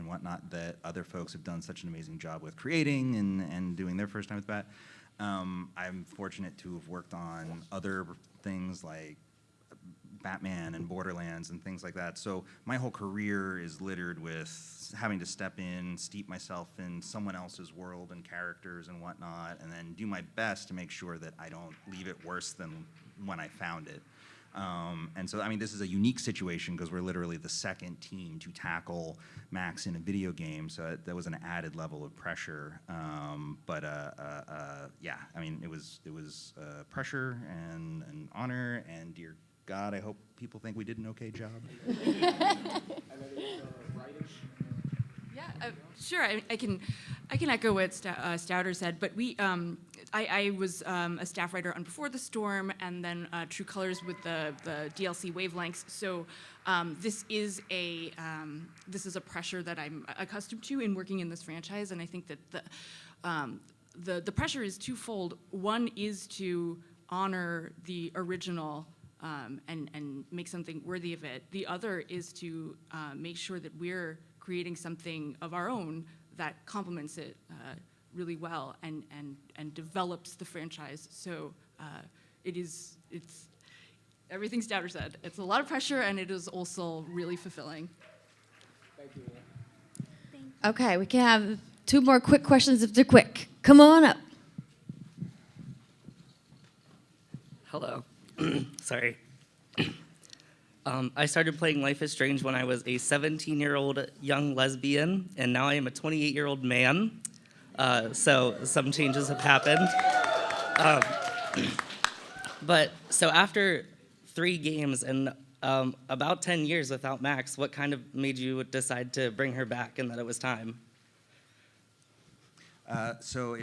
Speaker 2: whatnot that other folks have done such an amazing job with creating and doing their first time with that. I'm fortunate to have worked on other things like Batman and Borderlands and things like that. So my whole career is littered with having to step in, steep myself in someone else's world and characters and whatnot, and then do my best to make sure that I don't leave it worse than when I found it. And so, I mean, this is a unique situation because we're literally the second team to tackle Max in a video game, so that was an added level of pressure. Yeah, I mean, it was pressure and an honor, and dear God, I hope people think we did an okay job.
Speaker 3: Yeah, sure. I can echo what Stauder said, but I was a staff writer on Before the Storm, and then True Colors with the DLC Wavelengths. So this is a pressure that I'm accustomed to in working in this franchise, and I think that the pressure is twofold. One is to honor the original and make something worthy of it. The other is to make sure that we're creating something of our own that complements it really well and develops the franchise. So it's everything Stauder said. It's a lot of pressure, and it is also really fulfilling.
Speaker 6: Thank you.
Speaker 1: Okay, we can have 2 more quick questions if they're quick. Come on up.
Speaker 22: Hello. Sorry. I started playing Life is Strange when I was a 17-year-old young lesbian, and now I am a 28-year-old man. So some changes have happened. But so after 3 games and about 10 years without Max, what kind of made you decide to bring her back and that it was time?
Speaker 2: So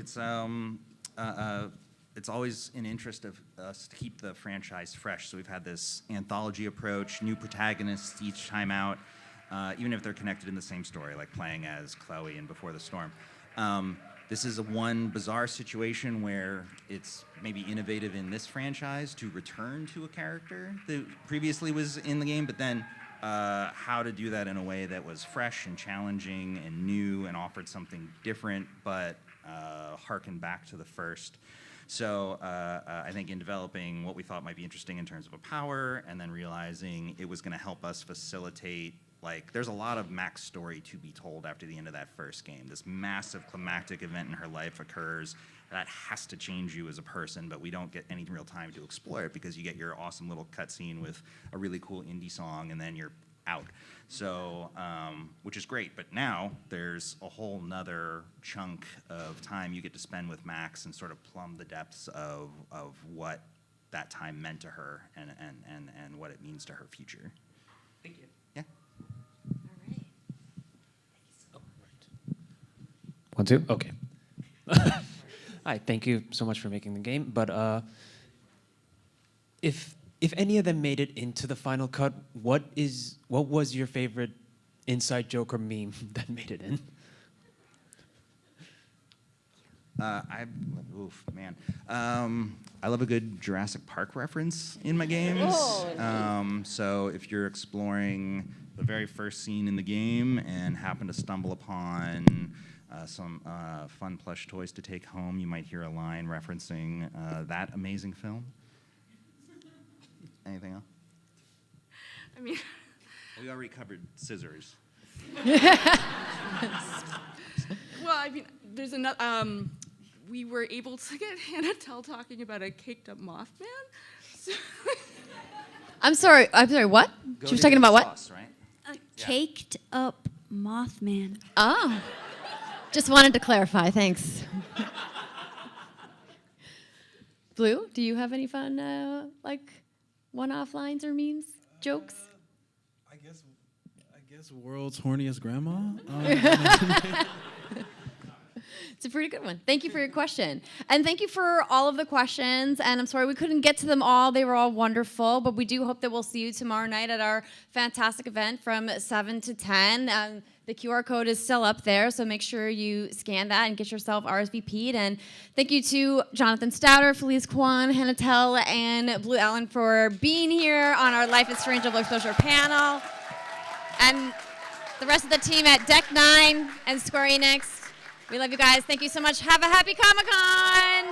Speaker 2: it's always an interest of us to keep the franchise fresh. So we've had this anthology approach, new protagonists each time out, even if they're connected in the same story, like playing as Chloe in Before the Storm. This is one bizarre situation where it's maybe innovative in this franchise to return to a character that previously was in the game, but then how to do that in a way that was fresh and challenging and new and offered something different, but harken back to the first. So I think in developing what we thought might be interesting in terms of a power, and then realizing it was going to help us facilitate, like, there's a lot of Mac's story to be told after the end of that first game. This massive climactic event in her life occurs that has to change you as a person, but we don't get any real time to explore it because you get your awesome little cutscene with a really cool indie song, and then you're out. So, which is great, but now there's a whole nother chunk of time you get to spend with Max and sort of plumb the depths of what that time meant to her and what it means to her future.
Speaker 22: Thank you.
Speaker 2: Yeah.
Speaker 23: One, two? Okay. Hi, thank you so much for making the game. But if any of them made it into the final cut, what was your favorite inside joke or meme that made it in?
Speaker 2: Oof, man. I love a good Jurassic Park reference in my games. So if you're exploring the very first scene in the game and happen to stumble upon some fun plush toys to take home, you might hear a line referencing that amazing film. Anything else?
Speaker 3: I mean,
Speaker 2: We already covered scissors.
Speaker 3: well, I mean, there's another. We were able to get Hannah Telle talking about a caked up Mothman. So
Speaker 1: I'm sorry, what? She was talking about what?
Speaker 2: Sauce, right?
Speaker 4: A caked up Mothman.
Speaker 1: Oh. Just wanted to clarify, thanks. Blue, do you have any fun, one-off lines or memes, jokes?
Speaker 5: I guess world's horniest grandma.
Speaker 1: It's a pretty good one. Thank you for your question. And thank you for all of the questions. And I'm sorry we couldn't get to them all. They were all wonderful. But we do hope that we'll see you tomorrow night at our fantastic event from 7 to 10. The QR code is still up there, so make sure you scan that and get yourself RSVP'd. And thank you to Jonathan Stauder, Felice, Kuan, Hannah Telle, and Blue Allen for being here on our Life is Strange Double Exposure panel. And the rest of the team at Deck 9 and Square Enix. We love you guys. Thank you so much. Have a happy Comic-Con.